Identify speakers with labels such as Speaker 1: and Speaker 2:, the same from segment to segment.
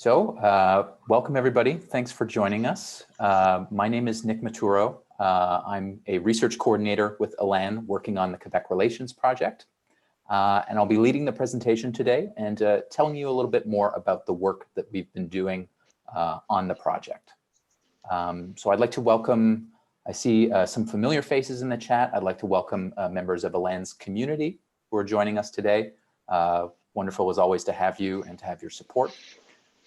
Speaker 1: Welcome everybody. Thanks for joining us. My name is Nick Maturo. I'm a research coordinator with ELAN working on the Quebec Relations Project. And I'll be leading the presentation today and telling you a little bit more about the work that we've been doing on the project. So I'd like to welcome, I see some familiar faces in the chat. I'd like to welcome members of ELAN's community who are joining us today. Wonderful as always to have you and to have your support.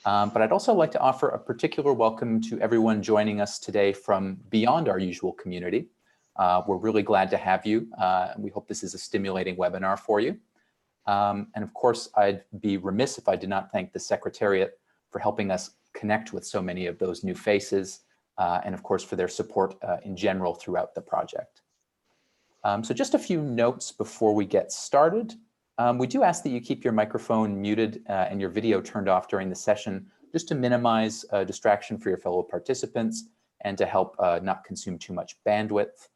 Speaker 1: But I'd also like to offer a particular welcome to everyone joining us today from beyond our usual community. We're really glad to have you. We hope this is a stimulating webinar for you. And of course, I'd be remiss if I did not thank the Secretariat for helping us connect with so many of those new faces, and of course for their support in general throughout the project. So just a few notes before we get started. We do ask that you keep your microphone muted and your video turned off during the session, just to minimize distraction for your fellow participants and to help not consume too much bandwidth.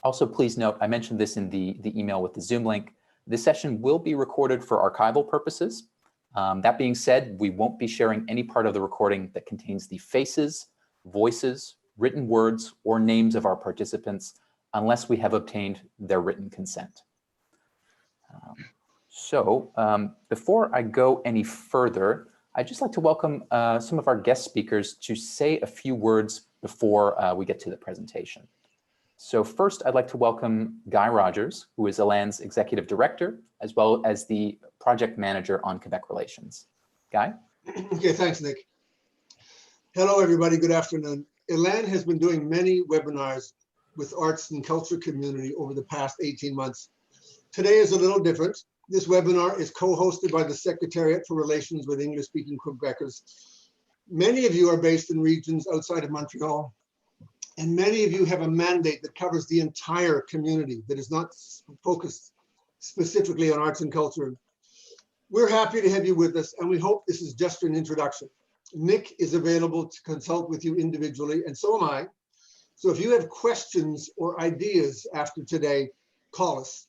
Speaker 1: Also, please note, I mentioned this in the email with the Zoom link, this session will be recorded for archival purposes. That being said, we won't be sharing any part of the recording that contains the faces, voices, written words, or names of our participants unless we have obtained their written consent. Before I go any further, I'd just like to welcome some of our guest speakers to say a few words before we get to the presentation. So first, I'd like to welcome Guy Rodgers, who is ELAN's Executive Director, as well as the Project Manager on Quebec Relations. Guy?
Speaker 2: Okay, thanks, Nick. Hello, everybody. Good afternoon. ELAN has been doing many webinars with arts and culture community over the past 18 months. Today is a little different. This webinar is co-hosted by the Secretariat for Relations with English-speaking Quebecers. Many of you are based in regions outside of Montreal, and many of you have a mandate that covers the entire community that is not focused specifically on arts and culture. We're happy to have you with us, and we hope this is just an introduction. Nick is available to consult with you individually, and so am I. So if you have questions or ideas after today, call us.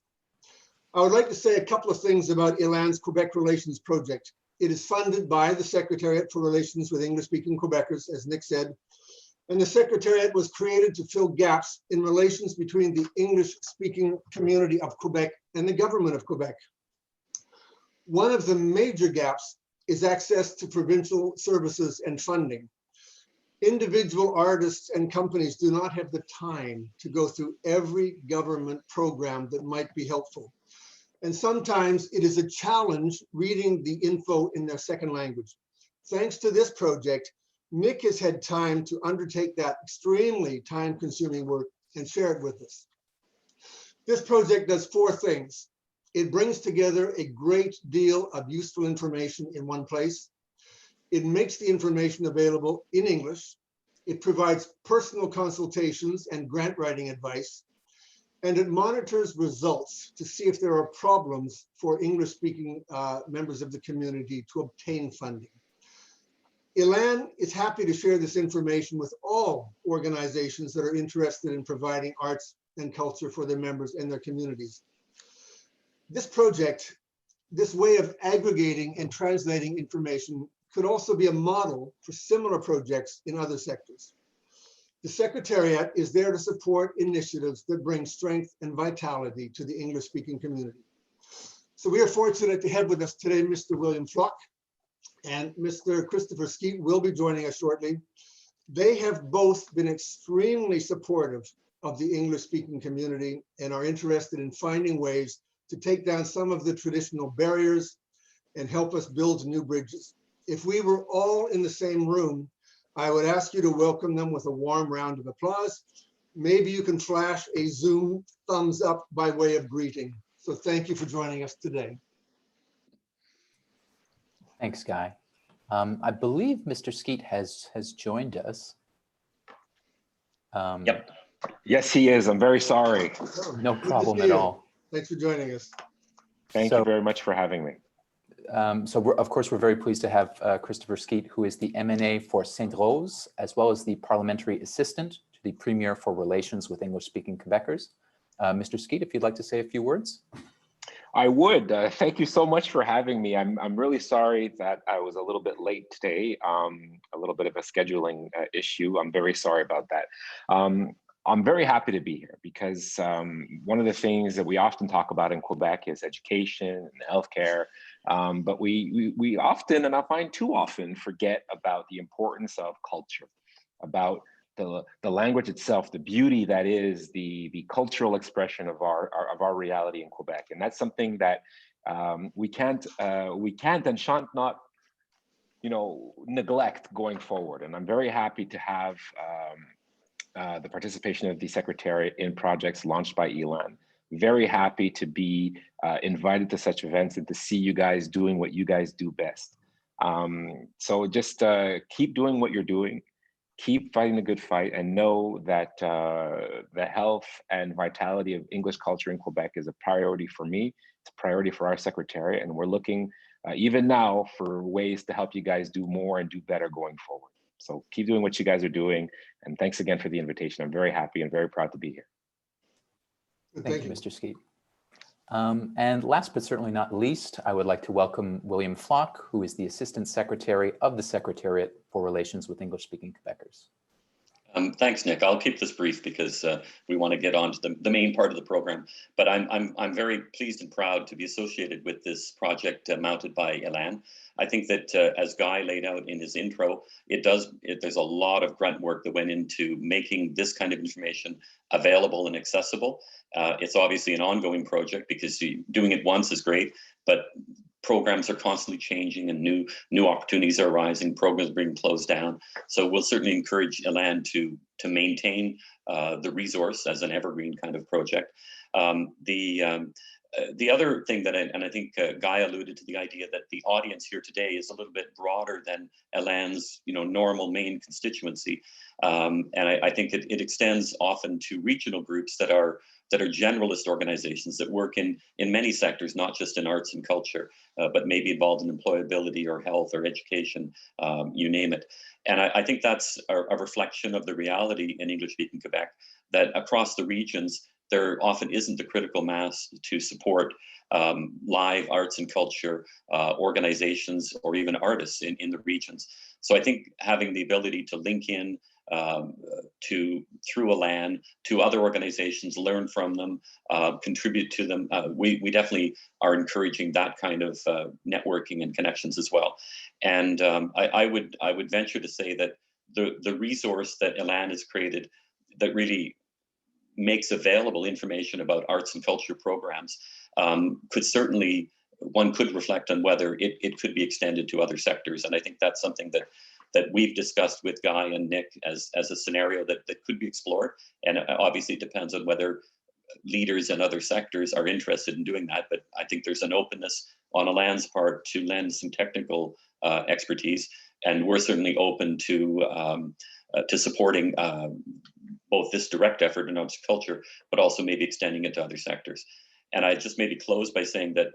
Speaker 2: I would like to say a couple of things about ELAN's Quebec Relations Project. It is funded by the Secretariat for Relations with English-speaking Quebecers, as Nick said, and the Secretariat was created to fill gaps in relations between the English-speaking community of Quebec and the government of Quebec. One of the major gaps is access to provincial services and funding. Individual artists and companies do not have the time to go through every government program that might be helpful. And sometimes it is a challenge reading the info in their second language. Thanks to this project, Nick has had time to undertake that extremely time-consuming work and share it with us. This project does four things. It brings together a great deal of useful information in one place. It makes the information available in English. It provides personal consultations and grant writing advice. And it monitors results to see if there are problems for English-speaking members of the community to obtain funding. ELAN is happy to share this information with all organizations that are interested in providing arts and culture for their members and their communities. This project, this way of aggregating and translating information could also be a model for similar projects in other sectors. The Secretariat is there to support initiatives that bring strength and vitality to the English-speaking community. So we are fortunate to have with us today Mr. William Flock and Mr. Christopher Skeet will be joining us shortly. They have both been extremely supportive of the English-speaking community and are interested in finding ways to take down some of the traditional barriers and help us build new bridges. If we were all in the same room, I would ask you to welcome them with a warm round of applause. Maybe you can flash a Zoom thumbs up by way of greeting. So thank you for joining us today.
Speaker 1: Thanks, Guy. I believe Mr. Skeet has joined us.
Speaker 3: Yep. Yes, he is. I'm very sorry.
Speaker 1: No problem at all.
Speaker 2: Thanks for joining us.
Speaker 3: Thank you very much for having me.
Speaker 1: Of course, we're very pleased to have Christopher Skeet, who is the M&A for Sainte-Rose, as well as the Parliamentary Assistant to the Premier for Relations with English-speaking Quebecers. Mr. Skeet, if you'd like to say a few words.
Speaker 3: I would. Thank you so much for having me. I'm really sorry that I was a little bit late today. A little bit of a scheduling issue. I'm very sorry about that. I'm very happy to be here because one of the things that we often talk about in Quebec is education and healthcare, but we often, and I find too often, forget about the importance of culture, about the language itself, the beauty that is the cultural expression of our reality in Quebec, and that's something that we can't and shan't not neglect going forward. And I'm very happy to have the participation of the Secretariat in projects launched by ELAN. Very happy to be invited to such events and to see you guys doing what you guys do best. So just keep doing what you're doing. Keep fighting the good fight, and know that the health and vitality of English culture in Quebec is a priority for me. It's a priority for our Secretariat, and we're looking even now for ways to help you guys do more and do better going forward. So keep doing what you guys are doing, and thanks again for the invitation. I'm very happy and very proud to be here.
Speaker 1: Thank you, Mr. Skeet. And last but certainly not least, I would like to welcome William Flock, who is the Assistant Secretary of the Secretariat for Relations with English-speaking Quebecers.
Speaker 4: Thanks, Nick. I'll keep this brief because we want to get on to the main part of the program. But I'm very pleased and proud to be associated with this project mounted by ELAN. I think that as Guy laid out in his intro, there's a lot of grunt work that went into making this kind of information available and accessible. It's obviously an ongoing project because doing it once is great, but programs are constantly changing and new opportunities are arising, programs are being closed down. So we'll certainly encourage ELAN to maintain the resource as an evergreen kind of project. The other thing that, I think Guy alluded to the idea that the audience here today is a little bit broader than ELAN's normal main constituency. And I think it extends often to regional groups that are generalist organizations that work in many sectors, not just in arts and culture, but maybe involved in employability or health or education, you name it. And I think that's a reflection of the reality in English-speaking Quebec, that across the regions, there often isn't the critical mass to support live arts and culture organizations or even artists in the regions. So I think having the ability to link in through ELAN to other organizations, learn from them, contribute to them, we definitely are encouraging that kind of networking and connections as well. And I would venture to say that the resource that ELAN has created that really makes available information about arts and culture programs one could reflect on whether it could be extended to other sectors. And I think that's something that we've discussed with Guy and Nick as a scenario that could be explored. And obviously it depends on whether leaders in other sectors are interested in doing that. But I think there's an openness on ELAN's part to lend some technical expertise. And we're certainly open to supporting both this direct effort in arts and culture, but also maybe extending it to other sectors. And I just maybe close by saying that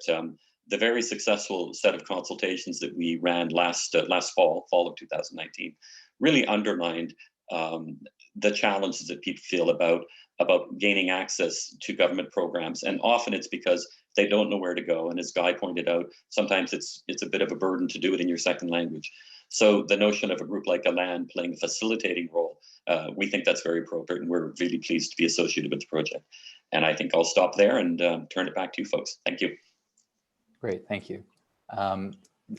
Speaker 4: the very successful set of consultations that we ran last fall of 2019, really underlined the challenges that people feel about gaining access to government programs. And often it's because they don't know where to go. And as Guy pointed out, sometimes it's a bit of a burden to do it in your second language. So the notion of a group like ELAN playing a facilitating role, we think that's very appropriate, and we're really pleased to be associated with the project. And I think I'll stop there and turn it back to you folks. Thank you.
Speaker 1: Great, thank you.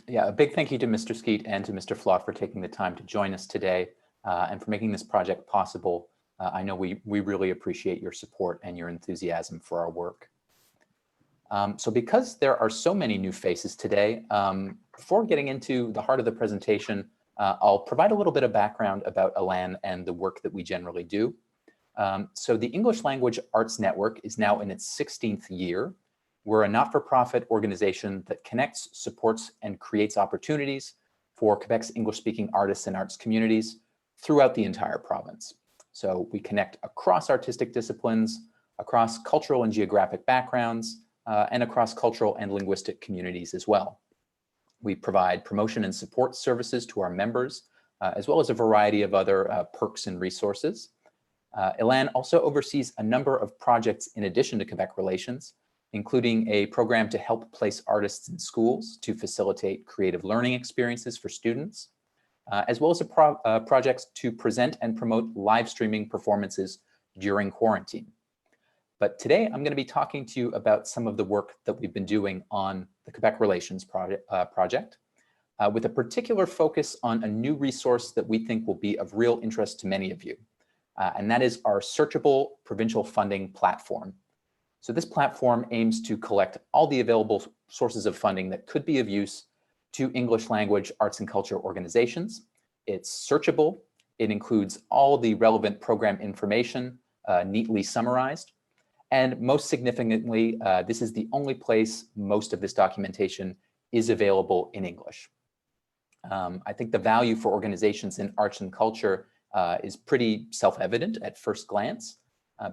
Speaker 1: Yeah, a big thank you to Mr. Skeet and to Mr. Flock for taking the time to join us today and for making this project possible. I know we really appreciate your support and your enthusiasm for our work. So because there are so many new faces today, before getting into the heart of the presentation, I'll provide a little bit of background about ELAN and the work that we generally do. So the English Language Arts Network is now in its 16th year. We're a not-for-profit organization that connects, supports, and creates opportunities for Quebec's English-speaking artists and arts communities throughout the entire province. So we connect across artistic disciplines, across cultural and geographic backgrounds, and across cultural and linguistic communities as well. We provide promotion and support services to our members, as well as a variety of other perks and resources. ELAN also oversees a number of projects in addition to Quebec Relations, including a program to help place artists in schools to facilitate creative learning experiences for students, as well as projects to present and promote live streaming performances during quarantine. But today I'm going to be talking to you about some of the work that we've been doing on the Quebec Relations project, with a particular focus on a new resource that we think will be of real interest to many of you, and that is our searchable provincial funding platform. So this platform aims to collect all the available sources of funding that could be of use to English language arts and culture organizations. It's searchable. It includes all the relevant program information neatly summarized. And most significantly, this is the only place most of this documentation is available in English. I think the value for organizations in arts and culture is pretty self-evident at first glance.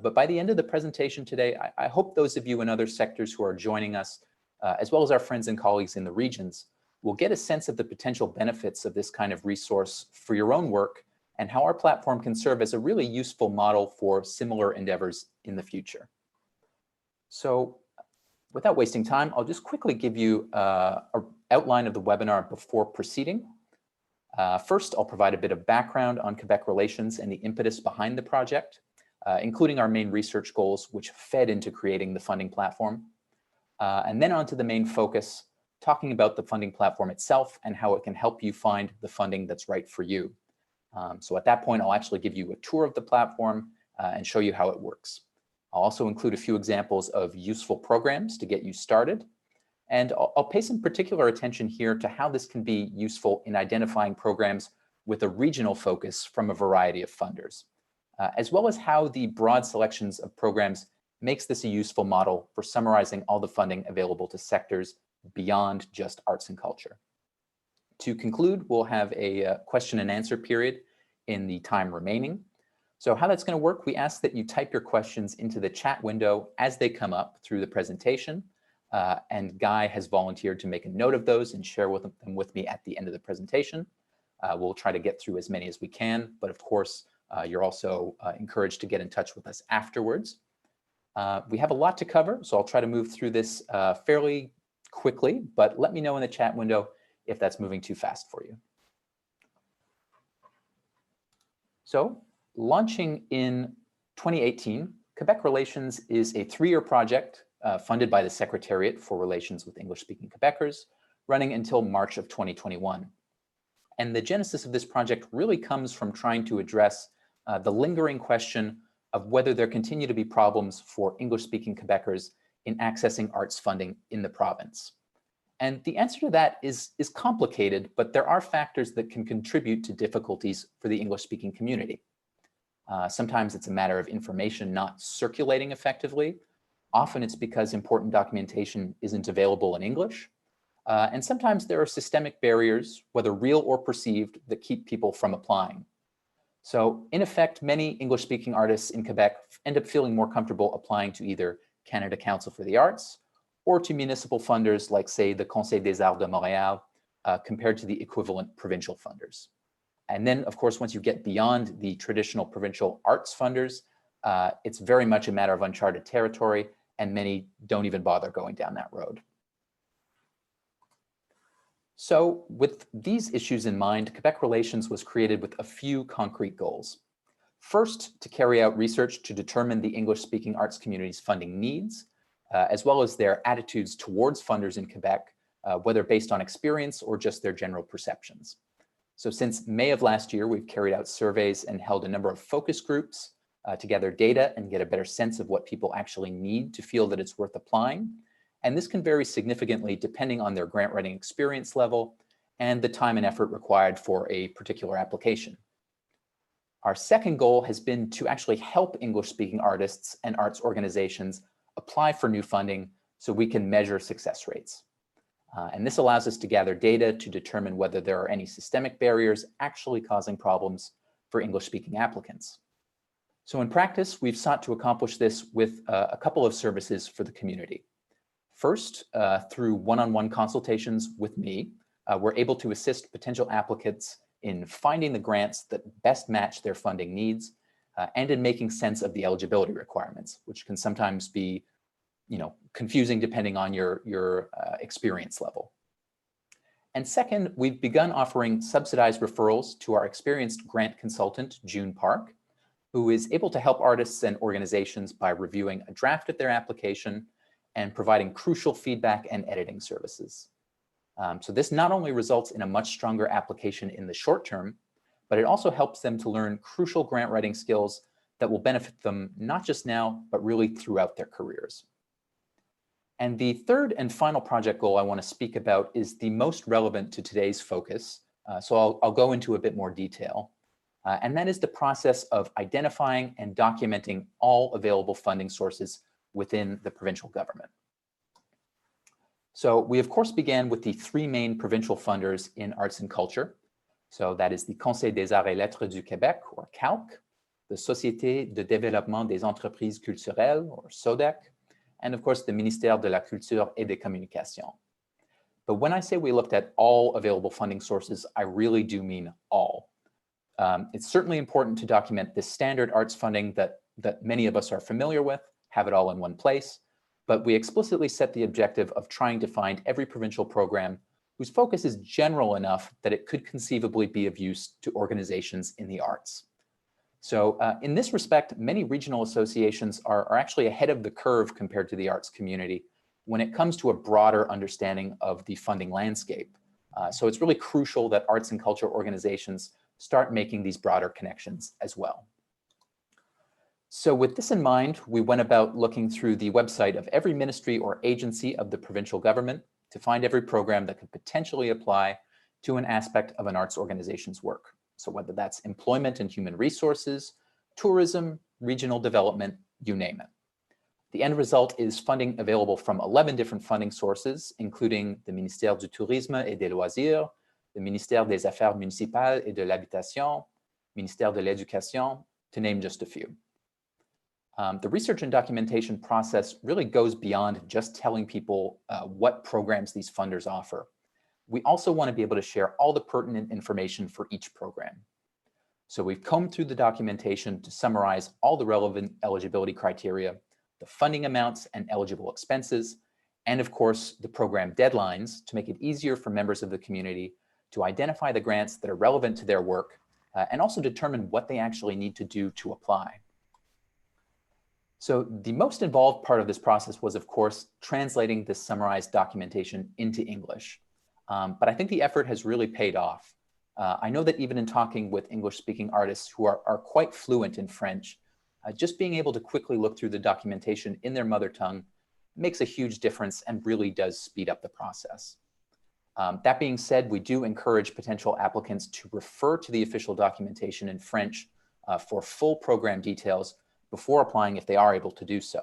Speaker 1: But by the end of the presentation today, I hope those of you in other sectors who are joining us, as well as our friends and colleagues in the regions, will get a sense of the potential benefits of this kind of resource for your own work and how our platform can serve as a really useful model for similar endeavors in the future. So without wasting time, I'll just quickly give you an outline of the webinar before proceeding. First, I'll provide a bit of background on Quebec Relations and the impetus behind the project, including our main research goals, which fed into creating the funding platform. And then on to the main focus, talking about the funding platform itself and how it can help you find the funding that's right for you. So at that point, I'll actually give you a tour of the platform and show you how it works. I'll also include a few examples of useful programs to get you started. And I'll pay some particular attention here to how this can be useful in identifying programs with a regional focus from a variety of funders, as well as how the broad selections of programs makes this a useful model for summarizing all the funding available to sectors beyond just arts and culture. To conclude, we'll have a question and answer period in the time remaining. So how that's going to work, we ask that you type your questions into the chat window as they come up through the presentation. And Guy has volunteered to make a note of those and share them with me at the end of the presentation. We'll try to get through as many as we can, but of course, you're also encouraged to get in touch with us afterwards. We have a lot to cover, so I'll try to move through this fairly quickly, but let me know in the chat window if that's moving too fast for you. So, launching in 2018, Quebec Relations is a 3-year project funded by the Secretariat for Relations with English-Speaking Quebecers, running until March of 2021. And the genesis of this project really comes from trying to address the lingering question of whether there continue to be problems for English-speaking Quebecers in accessing arts funding in the province. And the answer to that is complicated, but there are factors that can contribute to difficulties for the English-speaking community. Sometimes it's a matter of information not circulating effectively. Often it's because important documentation isn't available in English. And sometimes there are systemic barriers, whether real or perceived, that keep people from applying. So in effect, many English-speaking artists in Quebec end up feeling more comfortable applying to either Canada Council for the Arts or to municipal funders like, say, the Conseil des Arts de Montréal, compared to the equivalent provincial funders. And then, of course, once you get beyond the traditional provincial arts funders, it's very much a matter of uncharted territory, and many don't even bother going down that road. So with these issues in mind, Quebec Relations was created with a few concrete goals. First, to carry out research to determine the English-speaking arts community's funding needs, as well as their attitudes towards funders in Quebec, whether based on experience or just their general perceptions. So since May of last year, we've carried out surveys and held a number of focus groups to gather data and get a better sense of what people actually need to feel that it's worth applying. And this can vary significantly depending on their grant writing experience level and the time and effort required for a particular application. Our second goal has been to actually help English-speaking artists and arts organizations apply for new funding so we can measure success rates. And this allows us to gather data to determine whether there are any systemic barriers actually causing problems for English-speaking applicants. So in practice, we've sought to accomplish this with a couple of services for the community. First, through one-on-one consultations with me, we're able to assist potential applicants in finding the grants that best match their funding needs and in making sense of the eligibility requirements, which can sometimes be confusing depending on your experience level. And second, we've begun offering subsidized referrals to our experienced grant consultant, June Park, who is able to help artists and organizations by reviewing a draft of their application and providing crucial feedback and editing services. So this not only results in a much stronger application in the short term, but it also helps them to learn crucial grant writing skills that will benefit them not just now, but really throughout their careers. And the third and final project goal I want to speak about is the most relevant to today's focus. So I'll go into a bit more detail. And that is the process of identifying and documenting all available funding sources within the provincial government. So we, of course, began with the three main provincial funders in arts and culture. So that is the Conseil des Arts et Lettres du Québec, or CALC, the Société de Développement des Entreprises Culturelles, or SODEC, and of course, the Ministère de la Culture et des Communications. But when I say we looked at all available funding sources, I really do mean all. It's certainly important to document the standard arts funding that many of us are familiar with, have it all in one place, but we explicitly set the objective of trying to find every provincial program whose focus is general enough that it could conceivably be of use to organizations in the arts. So in this respect, many regional associations are actually ahead of the curve compared to the arts community when it comes to a broader understanding of the funding landscape. So it's really crucial that arts and culture organizations start making these broader connections as well. So with this in mind, we went about looking through the website of every ministry or agency of the provincial government to find every program that could potentially apply to an aspect of an arts organization's work. So whether that's employment and human resources, tourism, regional development, you name it. The end result is funding available from 11 different funding sources, including the Ministère du Tourisme et des Loisirs, the Ministère des Affaires Municipales et de l'Habitation, Ministère de l'Éducation, to name just a few. The research and documentation process really goes beyond just telling people what programs these funders offer. We also want to be able to share all the pertinent information for each program. So we've combed through the documentation to summarize all the relevant eligibility criteria, the funding amounts and eligible expenses, and of course, the program deadlines to make it easier for members of the community to identify the grants that are relevant to their work and also determine what they actually need to do to apply. So the most involved part of this process was, of course, translating this summarized documentation into English. But I think the effort has really paid off. I know that even in talking with English-speaking artists who are quite fluent in French, just being able to quickly look through the documentation in their mother tongue makes a huge difference and really does speed up the process. That being said, we do encourage potential applicants to refer to the official documentation in French for full program details before applying if they are able to do so.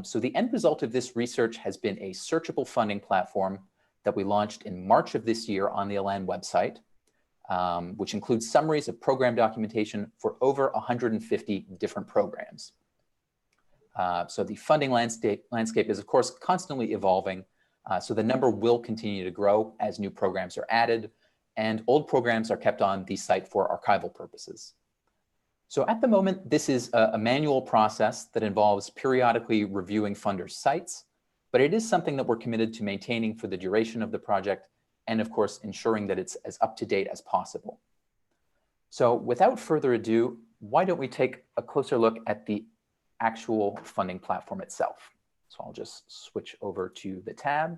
Speaker 1: So the end result of this research has been a searchable funding platform that we launched in March of this year on the ELAN website, which includes summaries of program documentation for over 150 different programs. So the funding landscape is, of course, constantly evolving, so the number will continue to grow as new programs are added, and old programs are kept on the site for archival purposes. So at the moment, this is a manual process that involves periodically reviewing funders' sites, but it is something that we're committed to maintaining for the duration of the project and, of course, ensuring that it's as up-to-date as possible. So without further ado, why don't we take a closer look at the actual funding platform itself? So I'll just switch over to the tab.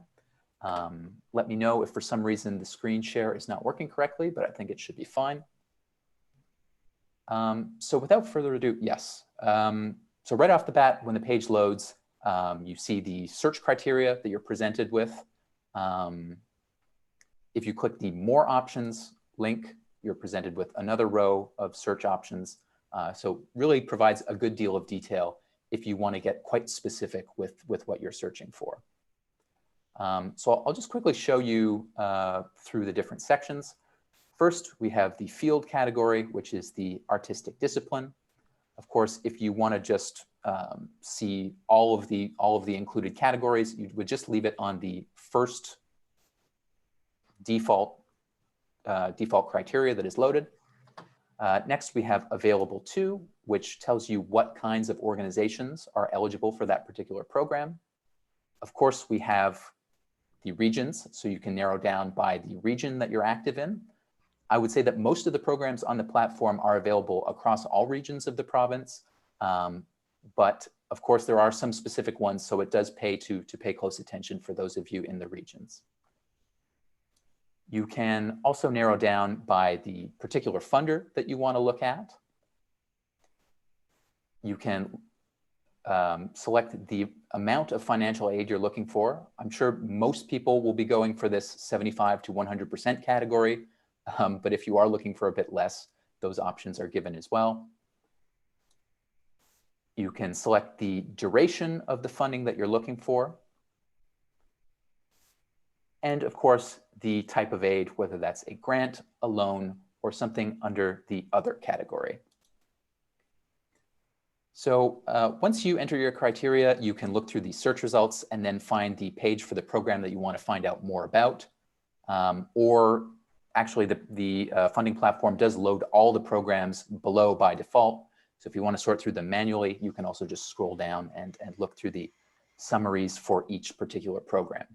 Speaker 1: Let me know if for some reason the screen share is not working correctly, but I think it should be fine. So without further ado, yes. So right off the bat, when the page loads, you see the search criteria that you're presented with. If you click the More Options link, you're presented with another row of search options. So really provides a good deal of detail if you want to get quite specific with what you're searching for. So I'll just quickly show you through the different sections. First, we have the field category, which is the artistic discipline. Of course, if you want to just see all of the included categories, you would just leave it on the first default criteria that is loaded. Next, we have available to, which tells you what kinds of organizations are eligible for that particular program. Of course, we have the regions, so you can narrow down by the region that you're active in. I would say that most of the programs on the platform are available across all regions of the province, but of course there are some specific ones, so it does pay to pay close attention for those of you in the regions. You can also narrow down by the particular funder that you want to look at. You can select the amount of financial aid you're looking for. I'm sure most people will be going for this 75 to 100% category, but if you are looking for a bit less, those options are given as well. You can select the duration of the funding that you're looking for. And of course, the type of aid, whether that's a grant, a loan, or something under the other category. So once you enter your criteria, you can look through the search results and then find the page for the program that you want to find out more about. Or actually, the funding platform does load all the programs below by default. So if you want to sort through them manually, you can also just scroll down and look through the summaries for each particular program.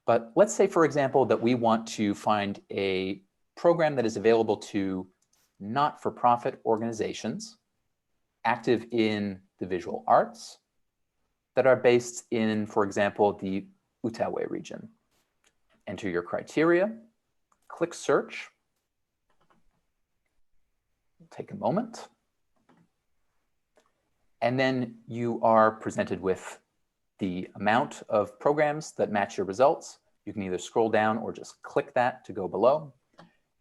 Speaker 1: But let's say, for example, that we want to find a program that is available to not-for-profit organizations active in the visual arts that are based in, for example, the Outaouais region. Enter your criteria, click search. Take a moment. And then you are presented with the amount of programs that match your results. You can either scroll down or just click that to go below.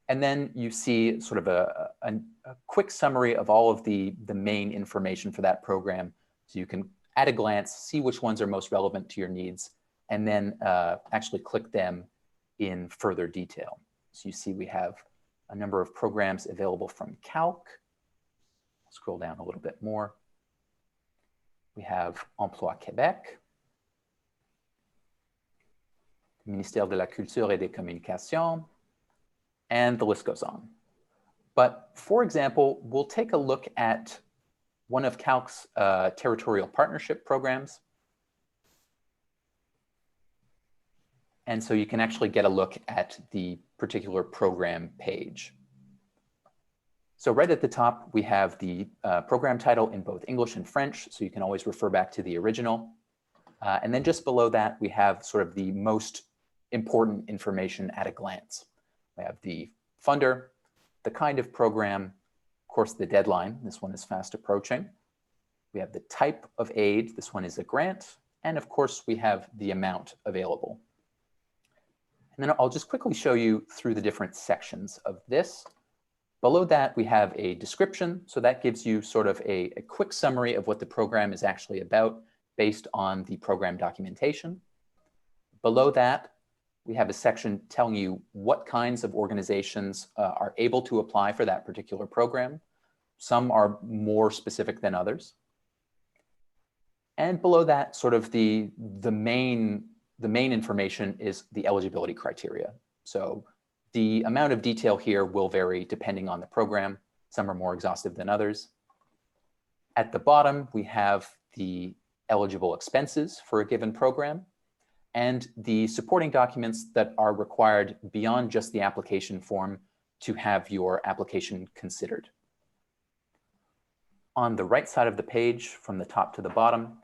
Speaker 1: And then you see sort of a quick summary of all of the main information for that program. So you can, at a glance, see which ones are most relevant to your needs, and then actually click them in further detail. So you see we have a number of programs available from Calc. Scroll down a little bit more. We have Emploi Québec, Ministère de la Culture et des Communications, and the list goes on. But for example, we'll take a look at one of Calc's territorial partnership programs. And so you can actually get a look at the particular program page. So right at the top, we have the program title in both English and French, so you can always refer back to the original. And then just below that, we have sort of the most important information at a glance. We have the funder, the kind of program, of course, the deadline. This one is fast approaching. We have the type of aid. This one is a grant. And of course, we have the amount available. And then I'll just quickly show you through the different sections of this. Below that, we have a description. So that gives you sort of a quick summary of what the program is actually about based on the program documentation. Below that, we have a section telling you what kinds of organizations are able to apply for that particular program. Some are more specific than others. And below that, sort of the main information is the eligibility criteria. So the amount of detail here will vary depending on the program. Some are more exhaustive than others. At the bottom, we have the eligible expenses for a given program and the supporting documents that are required beyond just the application form to have your application considered. On the right side of the page, from the top to the bottom,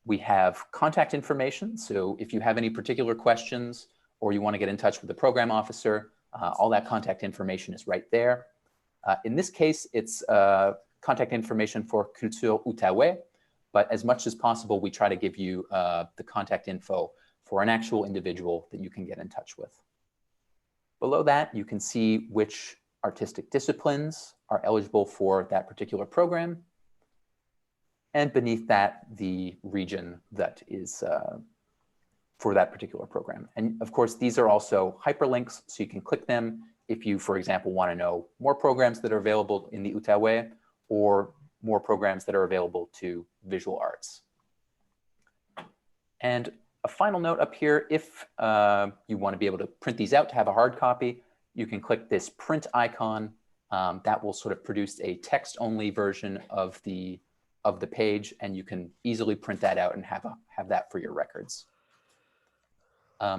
Speaker 1: we have contact information. So if you have any particular questions or you want to get in touch with the program officer, all that contact information is right there. In this case, it's contact information for Culture Outaouais, but as much as possible, we try to give you the contact info for an actual individual that you can get in touch with. Below that, you can see which artistic disciplines are eligible for that particular program. And beneath that, the region that is for that particular program. And of course, these are also hyperlinks, so you can click them if you, for example, want to know more programs that are available in the Outaouais or more programs that are available to visual arts. And a final note up here, if you want to be able to print these out to have a hard copy, you can click this print icon that will sort of produce a text-only version of the page, and you can easily print that out and have that for your records.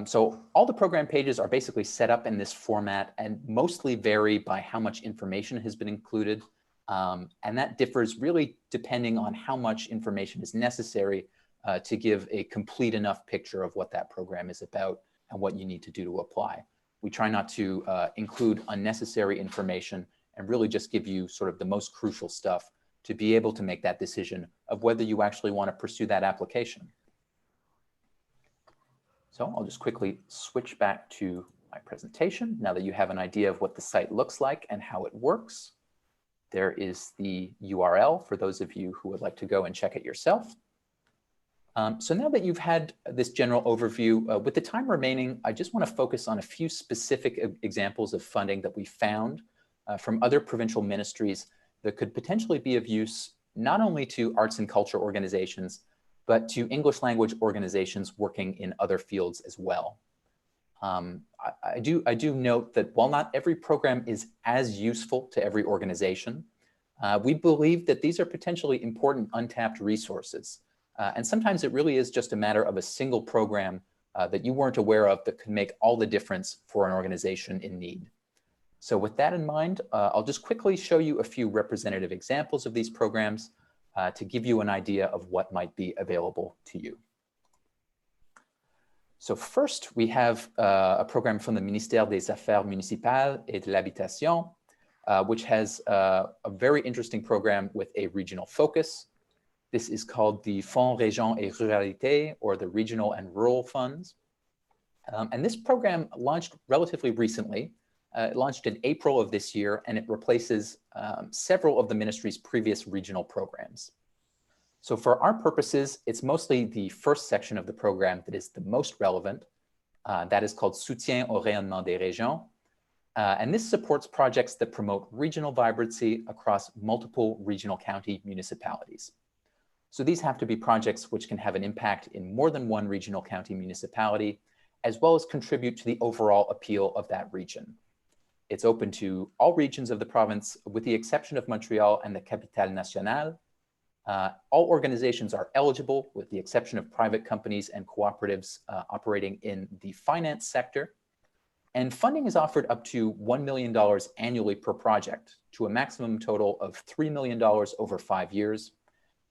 Speaker 1: So all the program pages are basically set up in this format and mostly vary by how much information has been included. And that differs really depending on how much information is necessary to give a complete enough picture of what that program is about and what you need to do to apply. We try not to include unnecessary information and really just give you sort of the most crucial stuff to be able to make that decision of whether you actually want to pursue that application. So I'll just quickly switch back to my presentation now that you have an idea of what the site looks like and how it works. There is the URL for those of you who would like to go and check it yourself. So now that you've had this general overview, with the time remaining, I just want to focus on a few specific examples of funding that we found from other provincial ministries that could potentially be of use not only to arts and culture organizations, but to English language organizations working in other fields as well. I do note that while not every program is as useful to every organization, we believe that these are potentially important untapped resources. And sometimes it really is just a matter of a single program that you weren't aware of that could make all the difference for an organization in need. So with that in mind, I'll just quickly show you a few representative examples of these programs to give you an idea of what might be available to you. So first, we have a program from the Ministère des Affaires Municipales et de l'Habitation, which has a very interesting program with a regional focus. This is called the Fonds Région et Ruralité, or the Regional and Rural Funds. And this program launched relatively recently. It launched in April of this year, and it replaces several of the ministry's previous regional programs. So for our purposes, it's mostly the first section of the program that is the most relevant. That is called Soutien au rayonnement des régions. And this supports projects that promote regional vibrancy across multiple regional county municipalities. So these have to be projects which can have an impact in more than one regional county municipality, as well as contribute to the overall appeal of that region. It's open to all regions of the province, with the exception of Montreal and the Capitale Nationale. All organizations are eligible, with the exception of private companies and cooperatives operating in the finance sector. And funding is offered up to $1 million annually per project, to a maximum total of $3 million over 5 years.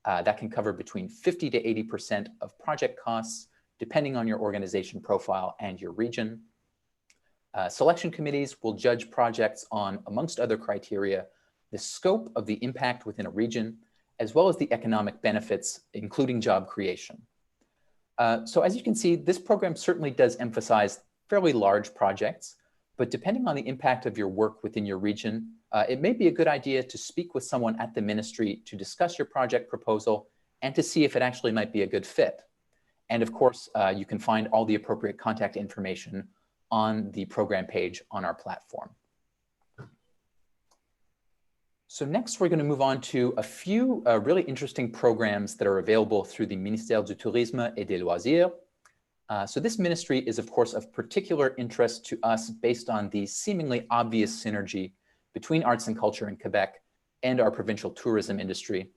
Speaker 1: That can cover between 50 to 80% of project costs, depending on your organization profile and your region. Selection committees will judge projects on, amongst other criteria, the scope of the impact within a region, as well as the economic benefits, including job creation. So as you can see, this program certainly does emphasize fairly large projects, but depending on the impact of your work within your region, it may be a good idea to speak with someone at the ministry to discuss your project proposal and to see if it actually might be a good fit. And of course, you can find all the appropriate contact information on the program page on our platform. So next, we're going to move on to a few really interesting programs that are available through the Ministère du Tourisme et des Loisirs. So this ministry is, of course, of particular interest to us based on the seemingly obvious synergy between arts and culture in Quebec and our provincial tourism industry.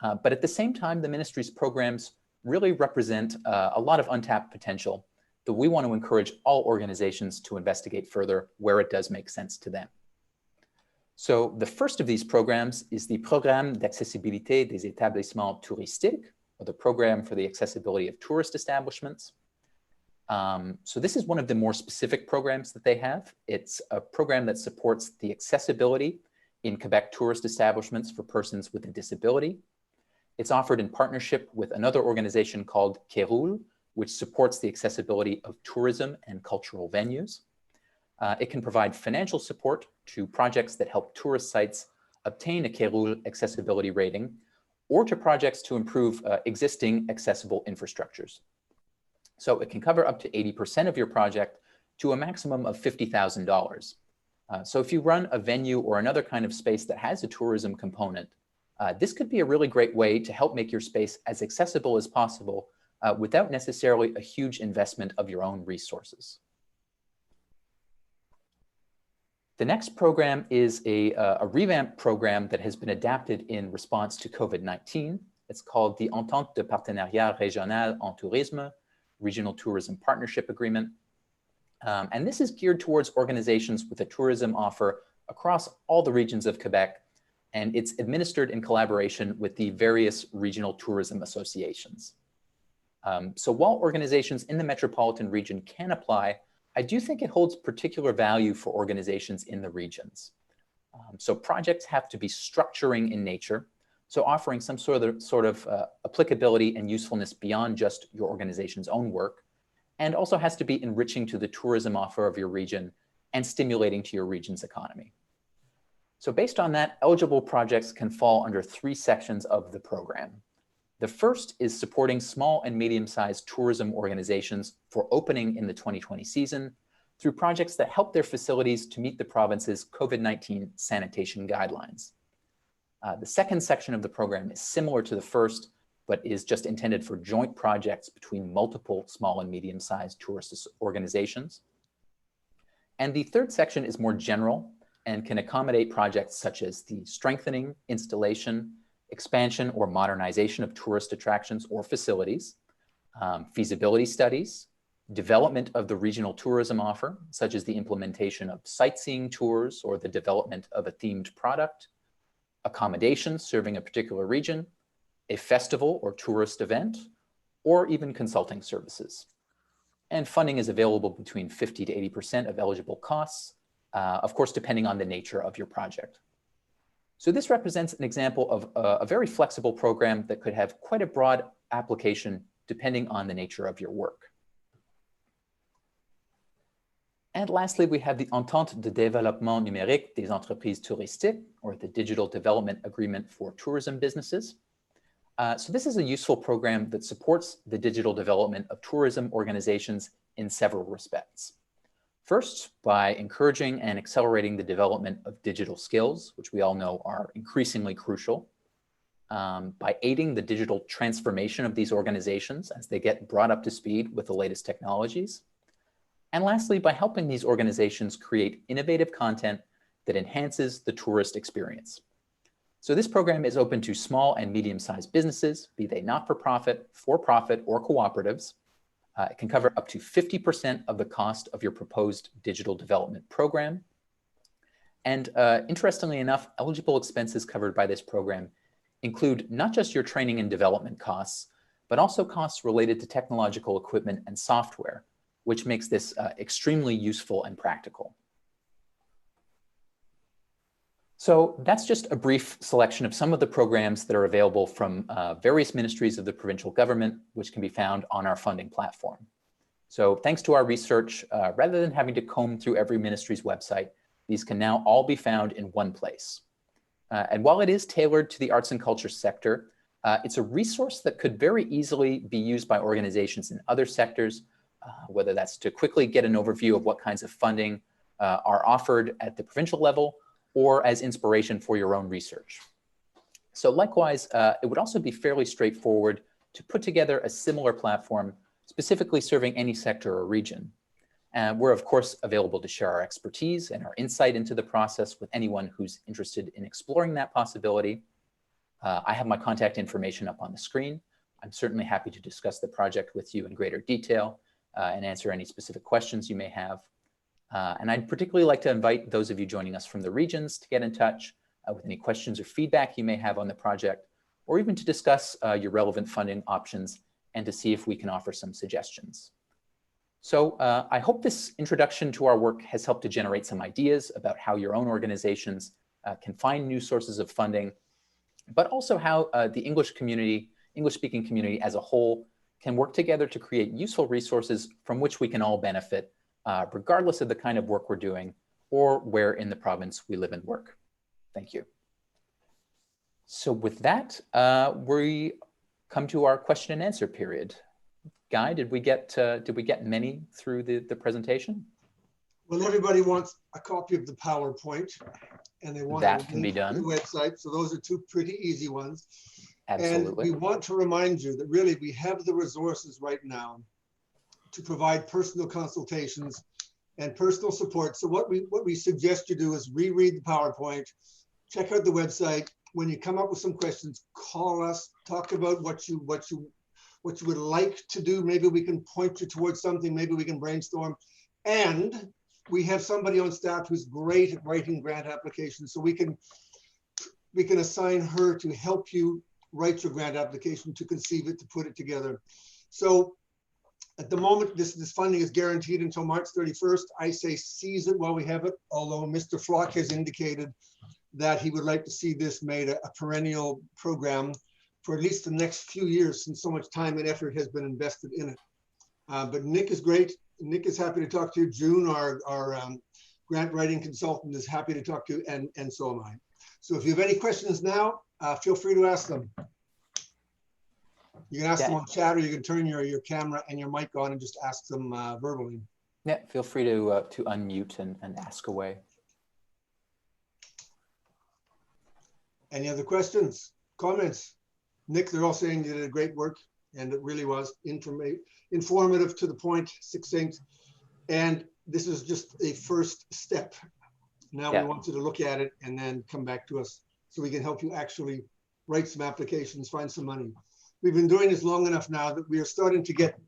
Speaker 1: But at the same time, the ministry's programs really represent a lot of untapped potential that we want to encourage all organizations to investigate further where it does make sense to them. So the first of these programs is the Programme d'accessibilité des établissements touristiques, or the program for the accessibility of tourist establishments. So this is one of the more specific programs that they have. It's a program that supports the accessibility in Quebec tourist establishments for persons with a disability. It's offered in partnership with another organization called Kéroul, which supports the accessibility of tourism and cultural venues. It can provide financial support to projects that help tourist sites obtain a Kéroul accessibility rating, or to projects to improve existing accessible infrastructures. So it can cover up to 80% of your project to a maximum of $50,000. So if you run a venue or another kind of space that has a tourism component, this could be a really great way to help make your space as accessible as possible without necessarily a huge investment of your own resources. The next program is a revamped program that has been adapted in response to COVID-19. It's called the Antanto de Partenariat Régional en Tourisme, Regional Tourism Partnership Agreement. And this is geared towards organizations with a tourism offer across all the regions of Quebec, and it's administered in collaboration with the various regional tourism associations. So while organizations in the metropolitan region can apply, I do think it holds particular value for organizations in the regions. So projects have to be structuring in nature, so offering some sort of applicability and usefulness beyond just your organization's own work, and also has to be enriching to the tourism offer of your region and stimulating to your region's economy. So based on that, eligible projects can fall under 3 sections of the program. The first is supporting small and medium-sized tourism organizations for opening in the 2020 season through projects that help their facilities to meet the province's COVID-19 sanitation guidelines. The second section of the program is similar to the first, but is just intended for joint projects between multiple small and medium-sized tourist organizations. And the third section is more general and can accommodate projects such as the strengthening, installation, expansion, or modernization of tourist attractions or facilities, feasibility studies, development of the regional tourism offer, such as the implementation of sightseeing tours or the development of a themed product, accommodations serving a particular region, a festival or tourist event, or even consulting services. And funding is available between 50 to 80% of eligible costs, of course, depending on the nature of your project. So this represents an example of a very flexible program that could have quite a broad application depending on the nature of your work. And lastly, we have the Antanto de Development Numérique des Entreprises Touristiques, or the Digital Development Agreement for Tourism Businesses. So this is a useful program that supports the digital development of tourism organizations in several respects. First, by encouraging and accelerating the development of digital skills, which we all know are increasingly crucial, by aiding the digital transformation of these organizations as they get brought up to speed with the latest technologies, and lastly, by helping these organizations create innovative content that enhances the tourist experience. So this program is open to small and medium-sized businesses, be they not-for-profit, for-profit, or cooperatives. It can cover up to 50% of the cost of your proposed digital development program. And interestingly enough, eligible expenses covered by this program include not just your training and development costs, but also costs related to technological equipment and software, which makes this extremely useful and practical. So that's just a brief selection of some of the programs that are available from various ministries of the provincial government, which can be found on our funding platform. So thanks to our research, rather than having to comb through every ministry's website, these can now all be found in one place. And while it is tailored to the arts and culture sector, it's a resource that could very easily be used by organizations in other sectors, whether that's to quickly get an overview of what kinds of funding are offered at the provincial level, or as inspiration for your own research. So likewise, it would also be fairly straightforward to put together a similar platform specifically serving any sector or region. And we're of course available to share our expertise and our insight into the process with anyone who's interested in exploring that possibility. I have my contact information up on the screen. I'm certainly happy to discuss the project with you in greater detail and answer any specific questions you may have. And I'd particularly like to invite those of you joining us from the regions to get in touch with any questions or feedback you may have on the project, or even to discuss your relevant funding options and to see if we can offer some suggestions. So I hope this introduction to our work has helped to generate some ideas about how your own organizations can find new sources of funding, but also how the English-speaking community as a whole can work together to create useful resources from which we can all benefit, regardless of the kind of work we're doing or where in the province we live and work. Thank you. So with that, we come to our question and answer period. Guy, did we get many through the presentation?
Speaker 2: Well, everybody wants a copy of the PowerPoint, and they want
Speaker 1: that can be done.
Speaker 2: The website. So those are two pretty easy ones.
Speaker 1: Absolutely.
Speaker 2: And we want to remind you that really we have the resources right now to provide personal consultations and personal support. So what we suggest you do is reread the PowerPoint, check out the website. When you come up with some questions, call us, talk about what you would like to do. Maybe we can point you towards something, maybe we can brainstorm. And we have somebody on staff who's great at writing grant applications, so we can assign her to help you write your grant application, to conceive it, to put it together. So at the moment, this funding is guaranteed until March 31st. I say seize it while we have it, although Mr. Flock has indicated that he would like to see this made a perennial program for at least the next few years, since so much time and effort has been invested in it. But Nick is great. Nick is happy to talk to you. June, our grant writing consultant, is happy to talk to you, and so am I. So if you have any questions now, feel free to ask them. You can ask them on chat, or you can turn your camera and your mic on and just ask them verbally.
Speaker 1: Yeah, feel free to unmute and ask away.
Speaker 2: Any other questions, comments? Nick, they're all saying you did great work, and it really was informative, to the point, succinct. And this is just a first step. Now we want you to look at it and then come back to us so we can help you actually write some applications, find some money. We've been doing this long enough now that we are starting to get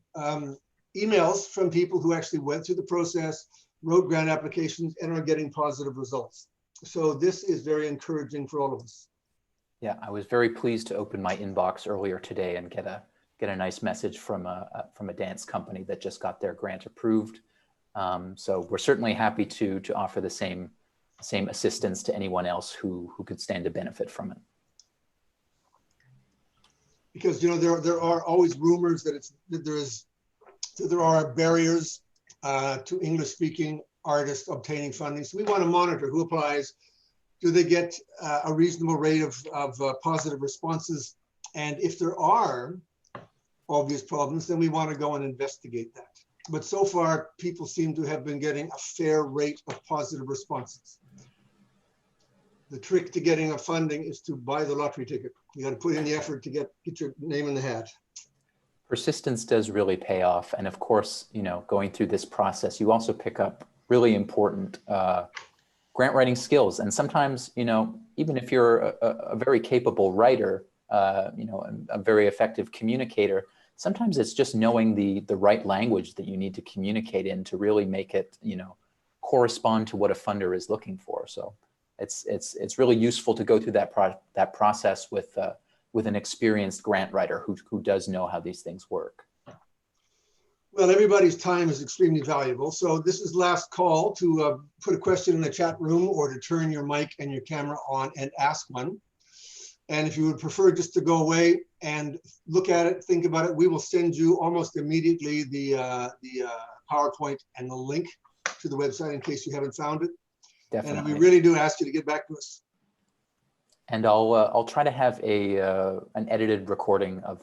Speaker 2: emails from people who actually went through the process, wrote grant applications, and are getting positive results. So this is very encouraging for all of us.
Speaker 1: Yeah, I was very pleased to open my inbox earlier today and get a nice message from a dance company that just got their grant approved. So we're certainly happy to offer the same assistance to anyone else who could stand to benefit from it.
Speaker 2: Because there are always rumors that there are barriers to English-speaking artists obtaining funding. So we want to monitor who applies. Do they get a reasonable rate of positive responses? And if there are obvious problems, then we want to go and investigate that. But so far, people seem to have been getting a fair rate of positive responses. The trick to getting a funding is to buy the lottery ticket. You got to put in the effort to get your name in the hat.
Speaker 1: Persistence does really pay off. And of course, going through this process, you also pick up really important grant writing skills. And sometimes, even if you're a very capable writer, a very effective communicator, sometimes it's just knowing the right language that you need to communicate in to really make it, correspond to what a funder is looking for. So it's really useful to go through that process with an experienced grant writer who does know how these things work.
Speaker 2: Well, everybody's time is extremely valuable. So this is last call to put a question in the chat room, or to turn your mic and your camera on and ask one. And if you would prefer just to go away and look at it, think about it, we will send you almost immediately the PowerPoint and the link to the website in case you haven't found it. Definitely. And we really do ask you to get back to us.
Speaker 1: And I'll try to have an edited recording of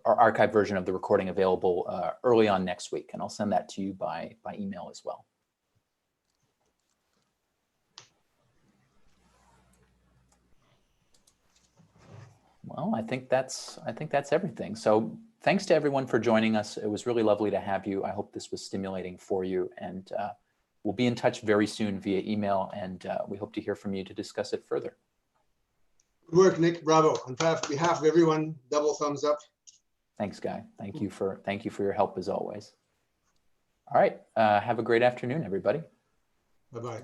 Speaker 1: our archived version of the recording available early on next week, and I'll send that to you by email as well. Well, I think that's everything. So thanks to everyone for joining us. It was really lovely to have you. I hope this was stimulating for you, and we'll be in touch very soon via email, and we hope to hear from you to discuss it further.
Speaker 2: Good work, Nick. Bravo. On behalf of everyone, double thumbs up.
Speaker 1: Thanks, Guy. Thank you for your help as always. All right. Have a great afternoon, everybody.
Speaker 2: Bye-bye.